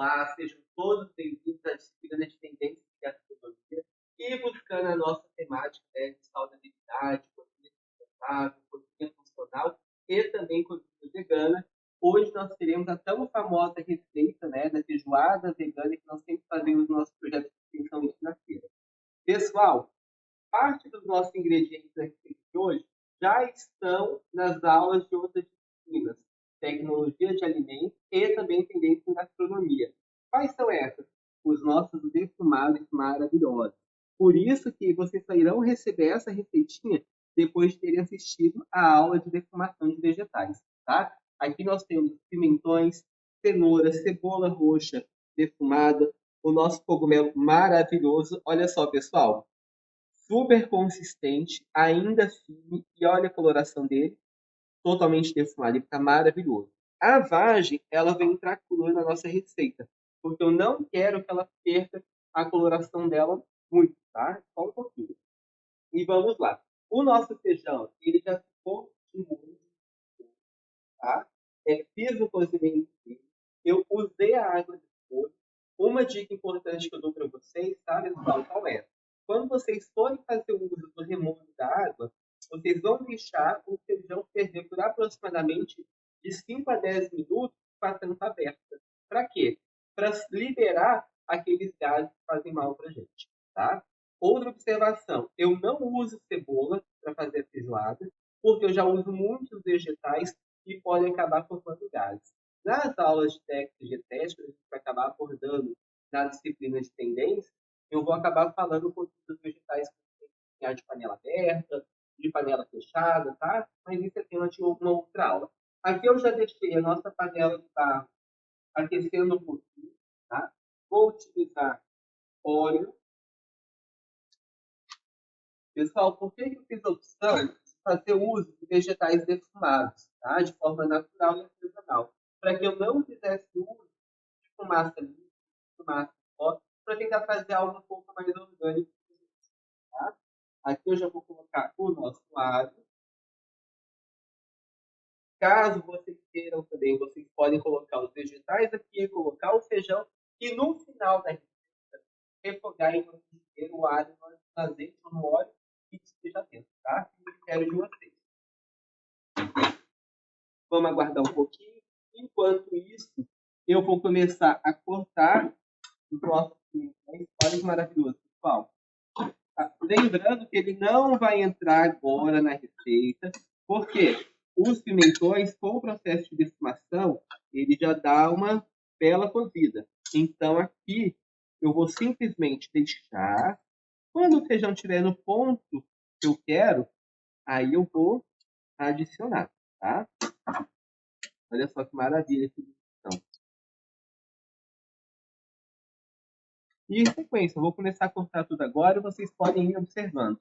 Olá, sejam todos bem-vindos à disciplina de tendências de gastronomia e buscando a nossa temática, né, de saudabilidade, cozinha sustentável, cozinha funcional e também cozinha vegana. Hoje nós teremos a tão famosa receita, né, da feijoada vegana que nós sempre fazemos no nosso projeto de extensão na feira. Pessoal, parte dos nossos ingredientes da receita de hoje já estão nas aulas de outras disciplinas, tecnologia de alimentos e também tendência em gastronomia. Quais são essas? Os nossos defumados maravilhosos. Por isso que vocês só irão receber essa receitinha depois de terem assistido a aula de defumação de vegetais, tá? Aqui nós temos pimentões, cenoura, cebola roxa defumada, o nosso cogumelo maravilhoso. Olha só, pessoal, super consistente, ainda firme, e olha a coloração dele, totalmente defumado, ele fica maravilhoso. A vagem, ela vai entrar crua na nossa receita, porque eu não quero que ela perca a coloração dela muito, tá? Só um pouquinho. E vamos lá. O nosso feijão, ele já ficou de molho, tá? Fiz o cozimento dele, eu usei a água de molho. Uma dica importante que eu dou para vocês, tá, pessoal, qual é? Quando vocês forem fazer o uso do removo da água, vocês vão deixar o feijão ferver por aproximadamente de 5 a 10 minutos com a tampa aberta. Para quê? Para liberar aqueles gases que fazem mal para a gente, tá? Outra observação, eu não uso cebola para fazer a feijoada, porque eu já uso muitos vegetais que podem acabar formando gases. Nas aulas de técnica dietética, a gente vai acabar abordando na disciplina de tendência, eu vou acabar falando um pouquinho dos vegetais que tem que cozinhar de panela aberta, de panela fechada, tá? Mas isso é tema de uma outra aula. Aqui eu já deixei a nossa panela de barro aquecendo um pouquinho, tá? Vou utilizar óleo. Pessoal, por que eu fiz a opção de fazer uso de vegetais defumados, tá? De forma natural e artesanal? Para que eu não fizesse uso de fumaça líquida, de fumaça pó, para tentar fazer algo um pouco mais orgânico. Tá? Aqui eu já vou colocar o nosso alho. Caso vocês queiram também, vocês podem colocar os vegetais aqui, colocar o feijão e no final da receita, refogar em o alho no azeite ou no óleo e esteja dentro, tá? O critério de vocês. Vamos aguardar um pouquinho. Enquanto isso, eu vou começar a cortar os nossos pimentões. Olha que maravilhoso, pessoal. Tá? Lembrando que ele não vai entrar agora na receita, porque os pimentões, com o processo de defumação, ele já dá uma bela cozida. Então, aqui, eu vou simplesmente deixar. Quando o feijão estiver no ponto que eu quero, aí eu vou adicionar, tá? Olha só que maravilha essa edição. E em sequência, eu vou começar a cortar tudo agora e vocês podem ir observando.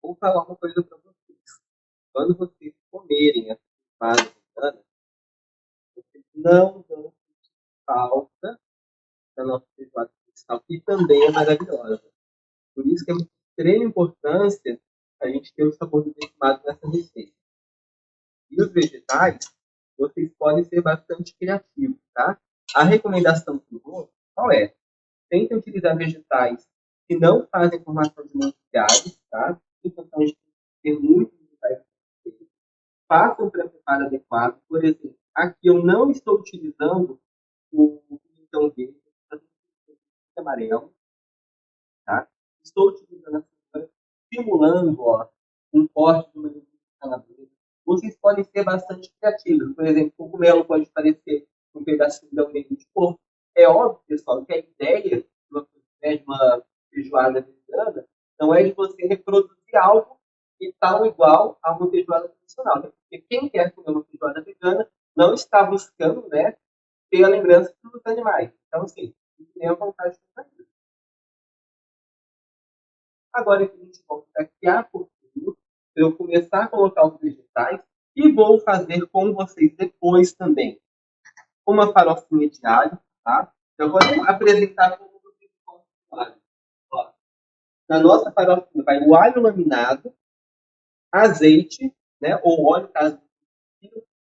Vou falar uma coisa para vocês. Quando vocês comerem essa fase vegana, vocês não vão sentir falta da nossa feijoada cristal, que também é maravilhosa. Por isso que é de extrema importância a gente ter o sabor do defumado nessa receita. E os vegetais, vocês podem ser bastante criativos, tá? A recomendação que eu dou, qual é? Tentem utilizar vegetais que não fazem formação de muitos galhos, tá? Então, a gente tem que ter muitos vegetais. Façam para preparo adequado, por exemplo, Aqui eu não estou utilizando o pimentão verde, o amarelo, tá? Estou utilizando a cenoura, simulando, ó, um corte de uma linguiça calabresa. Vocês podem ser bastante criativos. Por exemplo, o cogumelo pode parecer um pedacinho da orelha de porco. É óbvio, pessoal, que a ideia de uma feijoada vegana não é de você reproduzir algo que tal igual a uma feijoada tradicional. Né? Porque quem quer comer uma feijoada vegana não está buscando, né, ter a lembrança dos animais. Então, assim, tem a vontade de fazer isso. Agora que a gente volta daqui a pouquinho, eu começar a colocar os vegetais e vou fazer com vocês depois também uma farofinha de alho, tá? Eu vou apresentar como vocês vão fazer. Ó, na nossa farofinha vai o alho laminado, azeite, né? Ou óleo caso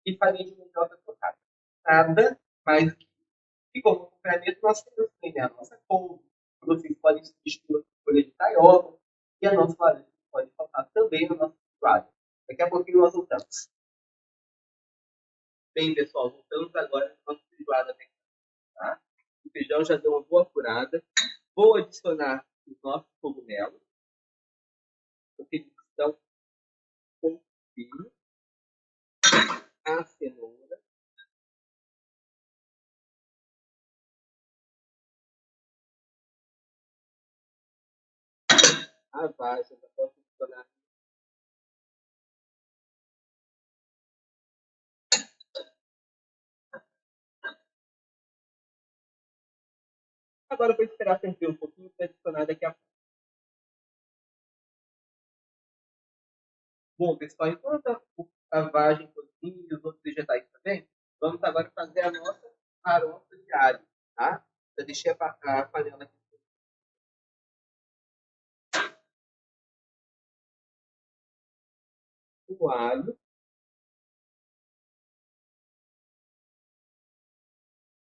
e farinha de mandioca torrada. Nada mais que isso. E como acompanhamento nós temos também a nossa couve. Vocês podem substituir a folha de taioba e a nossa laranja pode faltar também no nosso feijoada. Daqui a pouquinho nós voltamos. Bem, pessoal, voltamos agora para a nossa feijoada. Tá? O feijão já deu uma boa apurada. Vou adicionar os nossos cogumelos, porque eles estão com fio, a cenoura, a vagem, já posso adicionar. Agora eu vou esperar ferver um pouquinho para adicionar daqui a pouco. Bom, pessoal, enquanto a vagem cozinha e os outros vegetais também, vamos agora fazer a nossa farofa de alho, tá? Já deixei a panela aqui com o alho.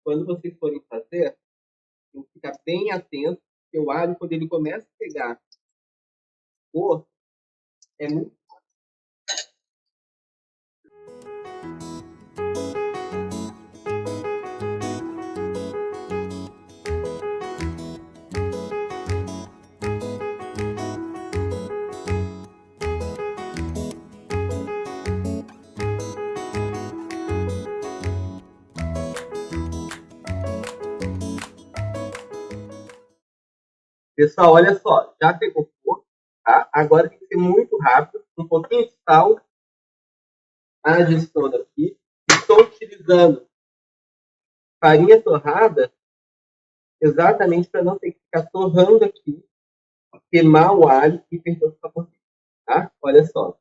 Quando vocês forem fazer, tem que ficar bem atento, porque o alho, quando ele começa a pegar cor, é muito. Pessoal, olha só, já pegou cor, tá? Agora tem que ser muito rápido, um pouquinho de sal, adiciono aqui. Estou utilizando farinha torrada exatamente para não ter que ficar torrando aqui, queimar o alho e perder o sabor. Tá? Olha só,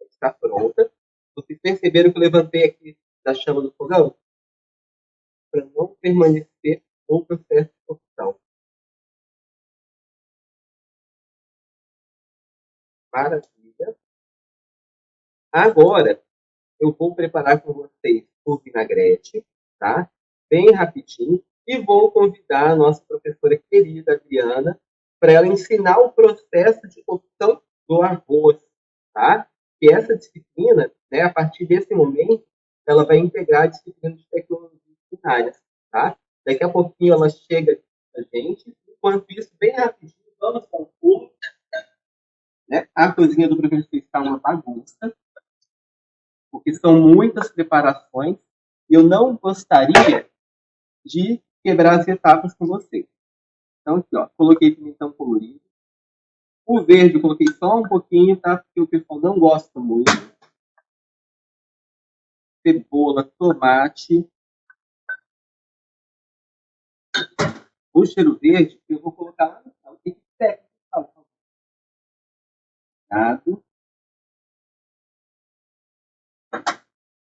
está pronta. Vocês perceberam que eu levantei aqui da chama do fogão? Para não permanecer o processo de cocção. Maravilha. Agora, eu vou preparar com vocês o vinagrete, tá? Bem rapidinho. E vou convidar a nossa professora querida, Adriana, para ela ensinar o processo de cocção do arroz, tá? E essa disciplina, né, a partir desse momento, ela vai integrar a disciplina de tecnologias culinárias, tá? Daqui a pouquinho ela chega a gente. Enquanto isso, bem rapidinho, vamos com o pulo, né? A cozinha do professor está uma bagunça, porque são muitas preparações e eu não gostaria de quebrar as etapas com vocês. Então, aqui, ó, coloquei pimentão colorido. O verde eu coloquei só um pouquinho, tá? Porque o pessoal não gosta muito. Cebola, tomate. O cheiro verde eu vou colocar lá no final. Tem que ser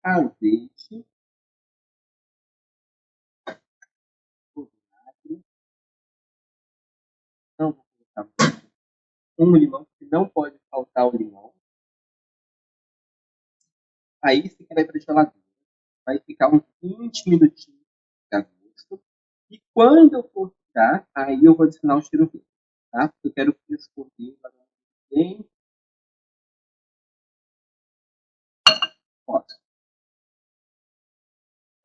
azeite, vinagre. Não vou colocar um limão, que não pode faltar o limão. Aí você vai para a geladeira. Vai ficar uns 20 minutinhos a gosto. E quando eu for tirar, aí eu vou adicionar o cheiro verde, tá? Porque eu quero que escorrer bem. Ó,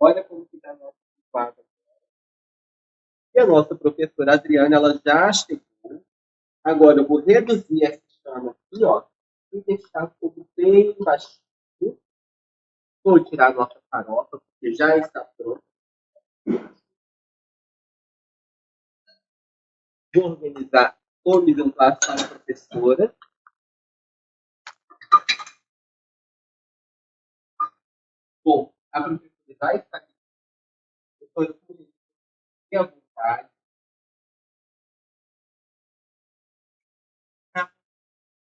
Olha como está a nossa quadra. E a nossa professora Adriana, ela já chegou. Agora eu vou reduzir essa chama aqui, ó, e deixar tudo bem baixinho. Vou tirar a nossa farofa, porque já está pronta. Vou organizar o mise en place para a professora. Bom, a professora vai estar aqui. Depois, fique à vontade.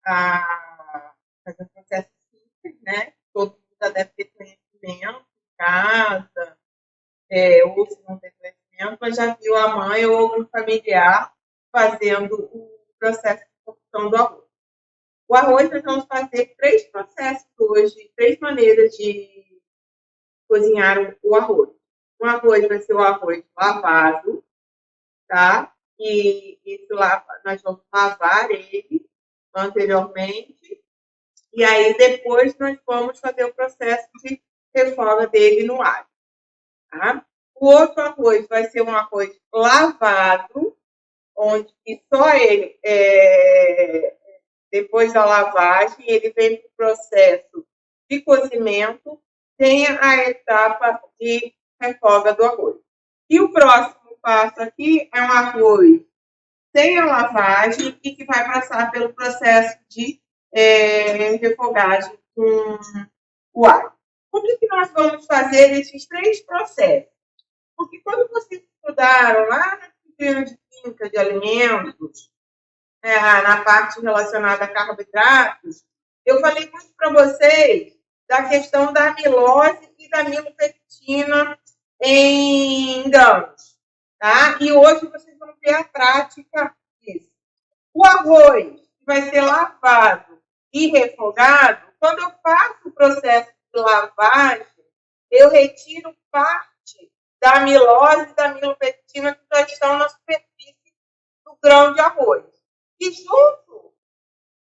A fazer um processo simples, né? Todo mundo já deve ter conhecimento em casa, ou se não tem conhecimento, mas já viu a mãe ou algum familiar fazendo o processo de cocção do arroz. O arroz, nós vamos fazer 3 processos hoje, 3 maneiras de cozinhar o arroz. O arroz vai ser o arroz lavado, tá? E nós vamos lavar ele anteriormente. E aí, depois, nós vamos fazer o processo de refoga dele no alho. Tá? O outro arroz vai ser um arroz lavado, onde só ele, depois da lavagem, ele vem para o processo de cozimento, tem a etapa de refoga do arroz. E o próximo passo aqui é um arroz sem a lavagem e que vai passar pelo processo de refogagem com o alho. Por que nós vamos fazer esses 3 processos? Porque quando vocês estudaram lá na disciplina de química de alimentos, na parte relacionada a carboidratos, eu falei muito para vocês da questão da amilose e da milopectina em grãos. Tá? E hoje vocês vão ver a prática disso. O arroz vai ser lavado e refogado. Quando eu faço o processo de lavagem, eu retiro parte da amilose e da milopectina que já estão na superfície do grão de arroz. E junto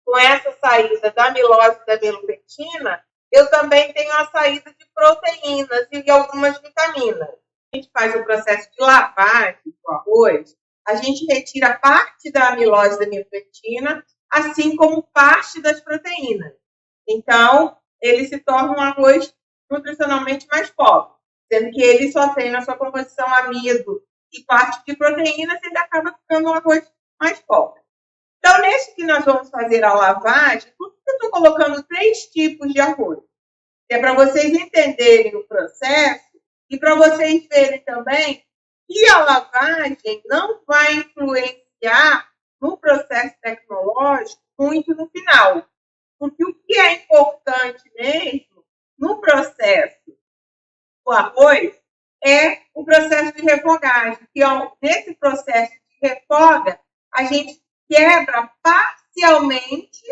com essa saída da amilose e da milopectina, eu também tenho a saída de proteínas e de algumas vitaminas. A gente faz o processo de lavagem do arroz, a gente retira parte da amilose e da milopectina, assim como parte das proteínas. Então, ele se torna um arroz nutricionalmente mais pobre, sendo que ele só tem na sua composição amido e parte de proteínas, ele acaba ficando um arroz mais pobre. Então, nesse que nós vamos fazer a lavagem, por que eu estou colocando 3 tipos de arroz? É para vocês entenderem o processo e para vocês verem também que a lavagem não vai influenciar no processo tecnológico muito no final. Porque o que é importante mesmo no processo do arroz é o processo de refogagem, que nesse processo de refoga, a gente quebra parcialmente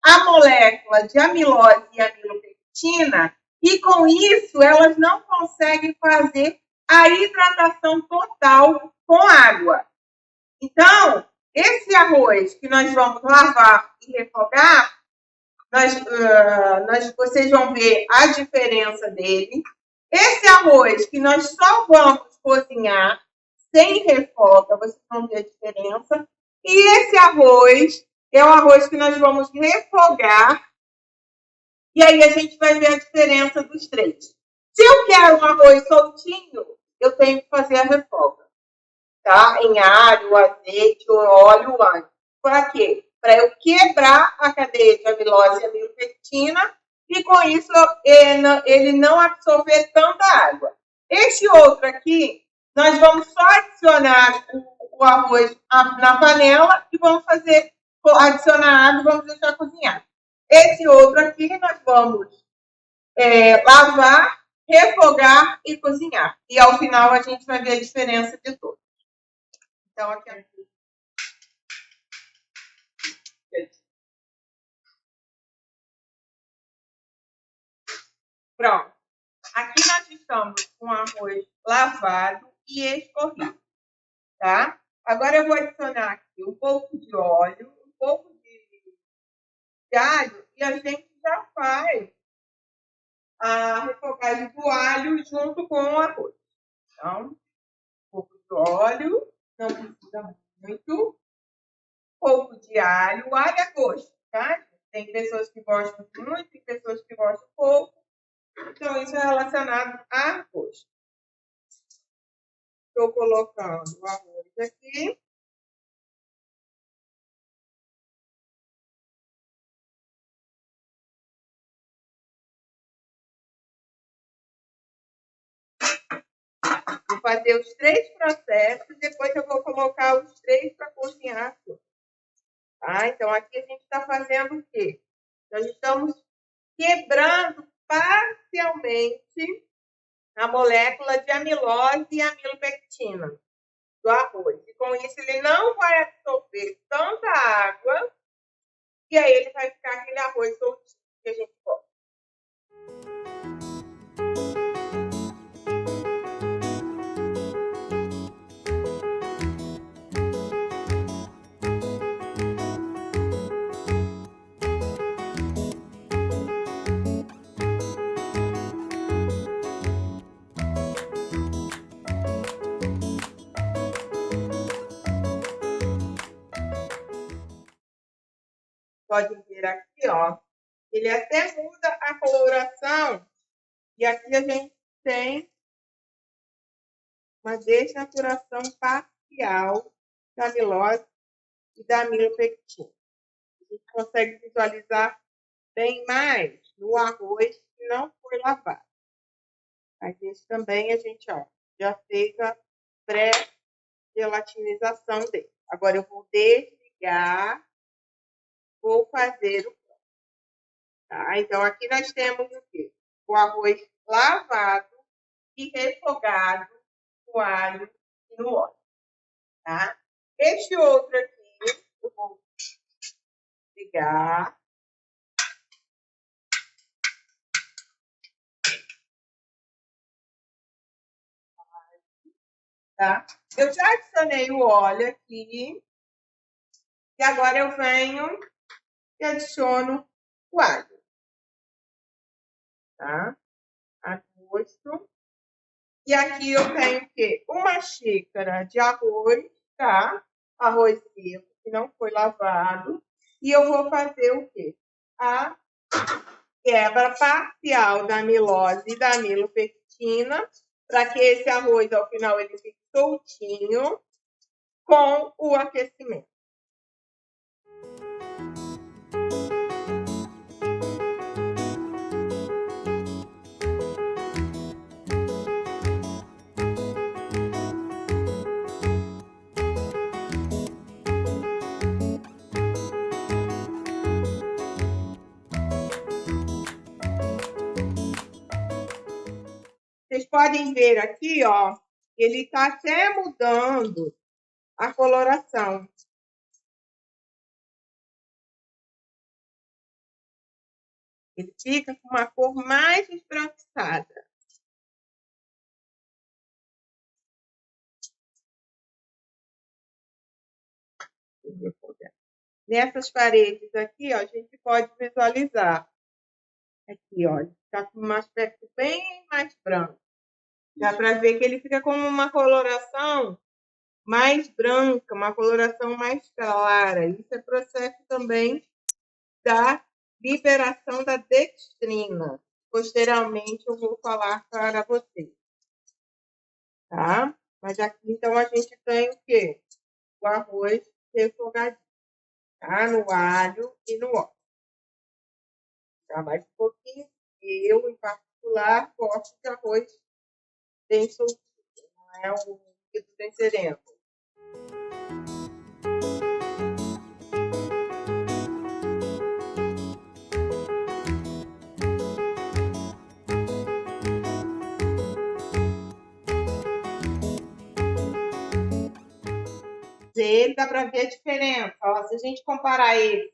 a molécula de amilose e amilopectina, e com isso elas não conseguem fazer a hidratação total com água. Então, esse arroz que nós vamos lavar e refogar, vocês vão ver a diferença dele. Esse arroz que nós só vamos cozinhar sem refoga, vocês vão ver a diferença. E esse arroz é o arroz que nós vamos refogar. E aí a gente vai ver a diferença dos 3. Se eu quero um arroz soltinho, eu tenho que fazer a refoga. Tá? Em alho, azeite, óleo antes. Para quê? Para eu quebrar a cadeia de amilose e amilopectina e com isso ele não absorver tanta água. Esse outro aqui, nós vamos só adicionar o arroz na panela e vamos adicionar água e vamos deixar cozinhar. Esse outro aqui nós vamos lavar, refogar e cozinhar. E ao final a gente vai ver a diferença de todos. Então, aqui. Pronto. Aqui nós estamos com arroz lavado e escorrido, tá? Agora eu vou adicionar aqui um pouco de óleo, um pouco de alho e a gente já faz a refogagem do alho junto com o arroz. Então, um pouco de óleo, não precisa muito. Pouco de alho, o alho é gosto, tá? Tem pessoas que gostam muito, tem pessoas que gostam pouco. Então, isso é relacionado a gosto. Estou colocando o arroz aqui. Vou fazer os 3 processos, depois eu vou colocar os 3 para cozinhar. Tá? Então, aqui a gente está fazendo o quê? Nós estamos quebrando parcialmente a molécula de amilose e amilopectina do arroz. E com isso ele não vai absorver tanta água e aí ele vai ficar aquele arroz soltinho que a gente gosta. Pode ver aqui, ó. Ele até muda a coloração. E aqui a gente tem uma desnaturação parcial da amilose e da amilopectina. A gente consegue visualizar bem mais no arroz que não foi lavado. Mas esse também a gente, ó, já fez a pré-gelatinização dele. Agora eu vou desligar, vou fazer o pão. Tá? Então aqui nós temos o quê? O arroz lavado e refogado no alho e no óleo. Tá? Este outro aqui, eu vou ligar. Tá? Eu já adicionei o óleo aqui. E agora eu venho e adiciono o alho. Tá? A gosto. E aqui eu tenho o quê? Uma xícara de arroz, tá? Arroz seco, que não foi lavado. E eu vou fazer o quê? A quebra parcial da amilose e da amilopectina, para que esse arroz, ao final, ele fique soltinho com o aquecimento. Vocês podem ver aqui, ó, ele está até mudando a coloração. Ele fica com uma cor mais esbranquiçada. Nessas paredes aqui, ó, a gente pode visualizar. Aqui, ó, está com um aspecto bem mais branco. Dá para ver que ele fica com uma coloração mais branca, uma coloração mais clara. Isso é processo também da liberação da dextrina. Posteriormente eu vou falar para vocês. Tá? Mas aqui, então, a gente tem o quê? O arroz refogadinho, tá? No alho e no óleo. Tá? Mais um pouquinho. Eu, em particular, gosto de arroz bem soltinho. Não é um líquido bem sereno. Ele dá para ver a diferença. Ó, se a gente comparar ele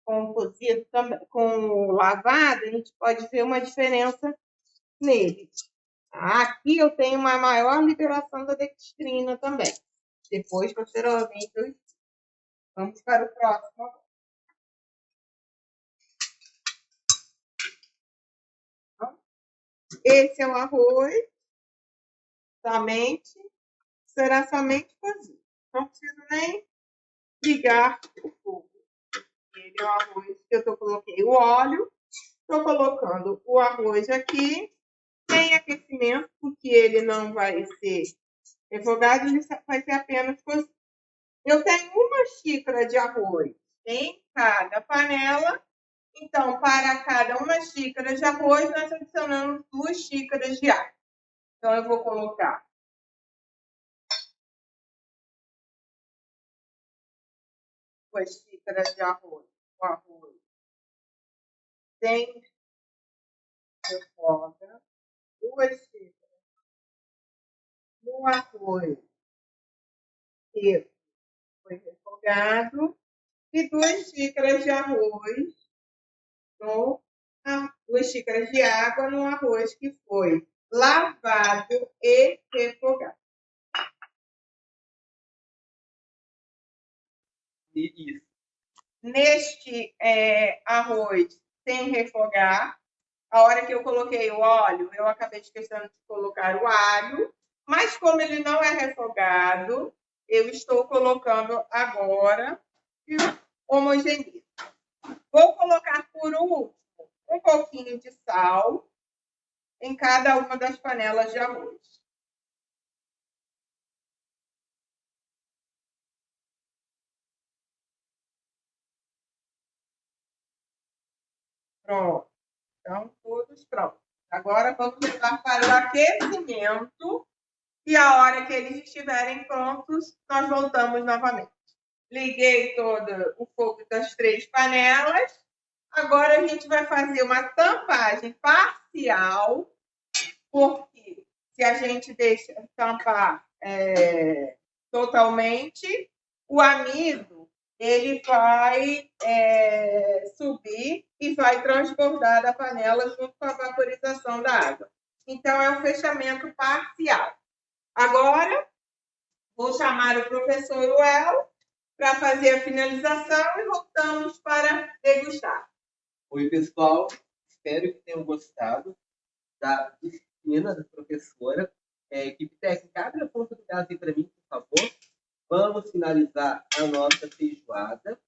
com o cozido, com o lavado, a gente pode ver uma diferença nele. Aqui eu tenho uma maior liberação da dextrina também. Depois, posteriormente, vamos para o próximo. Esse é o arroz, será somente cozido. Não preciso nem ligar o fogo. Ele é o arroz que eu coloquei o óleo, estou colocando o arroz aqui, sem aquecimento, porque ele não vai ser refogado, ele vai ser apenas cozido. Eu tenho 1 xícara de arroz em cada panela, então, para cada 1 xícara de arroz, nós adicionamos 2 xícaras de água. Então, eu vou colocar 2 xícaras de arroz. O arroz sem refoga. 2 xícaras no arroz que foi refogado. E 2 xícaras de arroz no 2 xícaras de água no arroz que foi lavado e refogado. Isso. Neste arroz sem refogar, a hora que eu coloquei o óleo, eu acabei esquecendo de colocar o alho, mas como ele não é refogado, eu estou colocando agora e homogeneizo. Vou colocar por último um pouquinho de sal em cada uma das panelas de arroz. Pronto. Então, todos prontos. Agora, vamos levar para o aquecimento e a hora que eles estiverem prontos, nós voltamos novamente. Liguei todo o fogo das 3 panelas. Agora, a gente vai fazer uma tampagem parcial, porque se a gente deixa tampar totalmente, o amido ele vai subir e vai transbordar da panela junto com a vaporização da água. Então, é um fechamento parcial. Agora, vou chamar o professor Well para fazer a finalização e voltamos para degustar. Oi, pessoal. Espero que tenham gostado da disciplina da professora. Equipe técnica, abre a ponta do gás aí para mim, por favor. Vamos finalizar a nossa feijoada.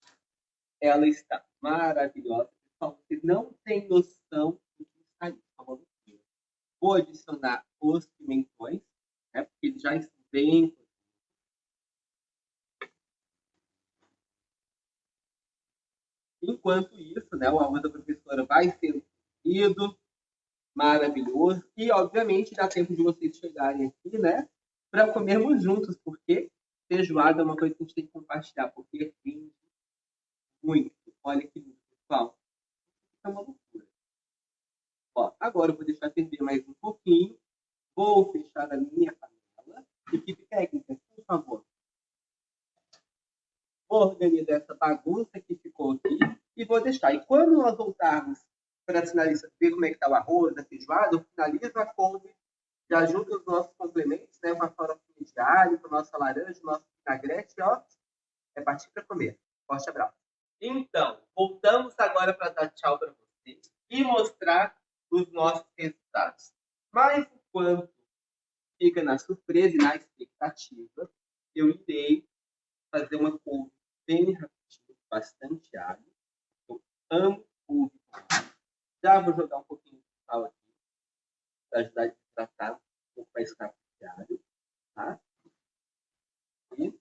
Ela está maravilhosa. Pessoal, vocês não têm noção do que está aí. Vou adicionar os pimentões, né, porque eles já estão bem. Enquanto isso, né, o arroz da professora vai sendo cozido, maravilhoso. E, obviamente, dá tempo de vocês chegarem aqui, né, para comermos juntos, porque feijoada é uma coisa que a gente tem que compartilhar, porque rende muito. Olha que lindo, pessoal. É uma loucura. Ó, agora eu vou deixar ferver mais um pouquinho. Vou fechar a minha panela. Equipe técnica, por favor. Vou organizar essa bagunça que ficou aqui e vou deixar. E quando nós voltarmos para finalizar, ver como é que está o arroz, a feijoada, eu finalizo a couve, já junto os nossos complementos, né, com a farofinha de alho, com a nossa laranja, o nosso vinagrete, ó, é partir para comer. Forte abraço. Então, voltamos agora para dar tchau para vocês e mostrar os nossos resultados. Mas, enquanto fica na surpresa e na expectativa, eu irei fazer uma couve bem rapidinho, bastante alho. Eu amo couve. Já vou jogar um pouquinho de sal aqui, para ajudar a hidratar um pouco mais rápido de alho. Tá? E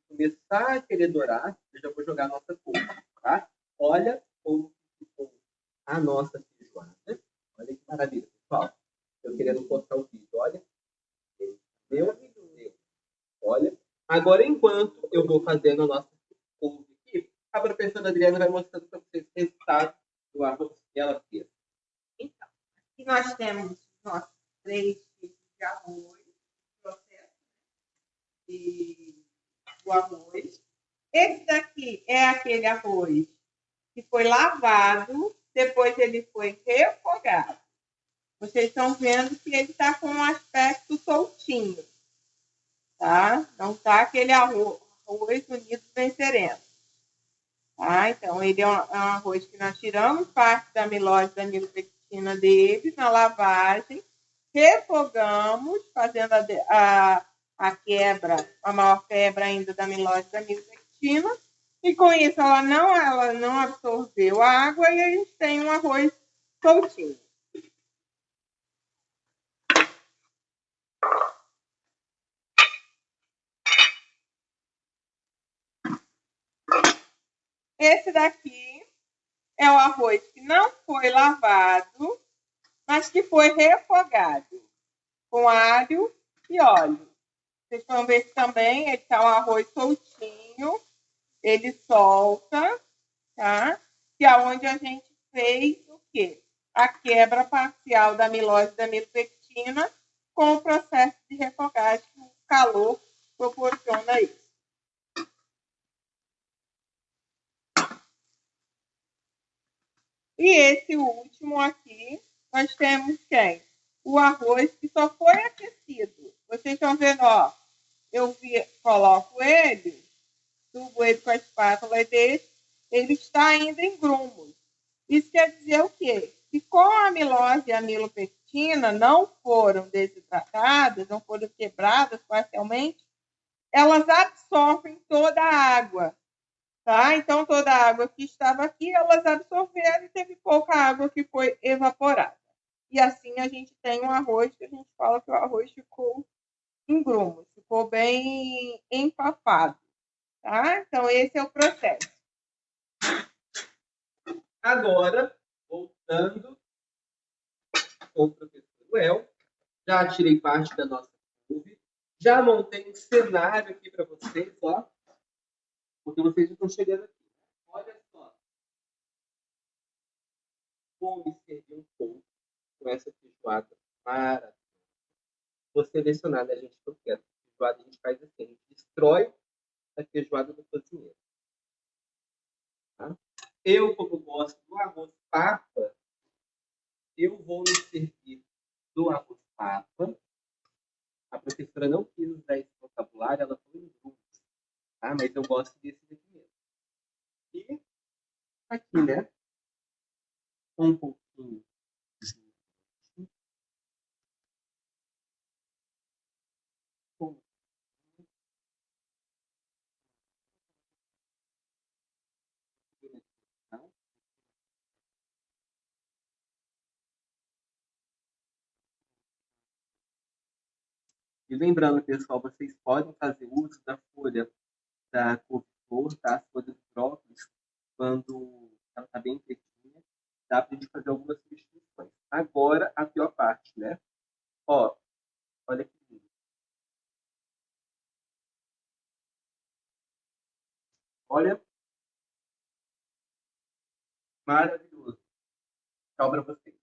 começar a querer dourar, eu já vou jogar a nossa couve. Tá? Olha como ficou a nossa feijoada. Olha que maravilha, pessoal. Eu querendo postar o vídeo, olha. Deu. Olha. Agora, enquanto eu vou fazendo a nossa couve aqui, a professora Adriana vai mostrando para vocês o resultado do arroz que ela fez. Então, aqui nós temos nossos 3 tipos de arroz, processo do arroz. Esse daqui é aquele arroz que foi lavado, depois ele foi refogado. Vocês estão vendo que ele está com um aspecto soltinho, tá? Não está aquele arroz unido venceremos. Tá? Então, ele é um arroz que nós tiramos parte da amilose, da amilopectina dele na lavagem, refogamos, fazendo a quebra, a maior quebra ainda da amilose da amilopectina, e com isso ela não absorveu a água e a gente tem um arroz soltinho. Esse daqui é o arroz que não foi lavado, mas que foi refogado com alho e óleo. Vocês vão ver que também ele está um arroz soltinho, ele solta, tá? Que é onde a gente fez o quê? A quebra parcial da amilose da amilopectina com o processo de refogagem, que o calor proporciona isso. E esse último aqui, nós temos quem? O arroz que só foi aquecido. Vocês estão vendo, ó, coloco ele, subo ele com a espátula dele, ele está ainda em grumos. Isso quer dizer o quê? Que com a amilose e a amilopectina não foram desidratadas, não foram quebradas parcialmente, elas absorvem toda a água. Tá? Então, toda a água que estava aqui, elas absorveram e teve pouca água que foi evaporada. E assim a gente tem um arroz que a gente fala que o arroz ficou em grumos, ficou bem empapado. Tá? Então, esse é o processo. Agora, voltando com o professor Well, já tirei parte da nossa couve, já montei um cenário aqui para vocês, ó, porque vocês estão chegando aqui. Olha só. Vou me servir um pouco com essa feijoada maravilhosa. Vou selecionar, né, gente, que eu quero. Feijoada a gente faz assim, a gente destrói a feijoada do cozinheiro. Tá? Eu, como gosto do arroz papa, eu vou me servir do arroz papa. A professora não quis usar esse vocabulário, ela falou em grupos, tá? Mas eu gosto desse daqui mesmo. E aqui, né? Um pouquinho de e lembrando, pessoal, vocês podem fazer uso da folha da couve-flor, tá? As folhas de brócolis, quando ela está bem pretinha, dá para a gente fazer algumas substituições. Agora, a pior parte, né? Ó, olha que lindo. Olha, maravilhoso. Tchau para vocês.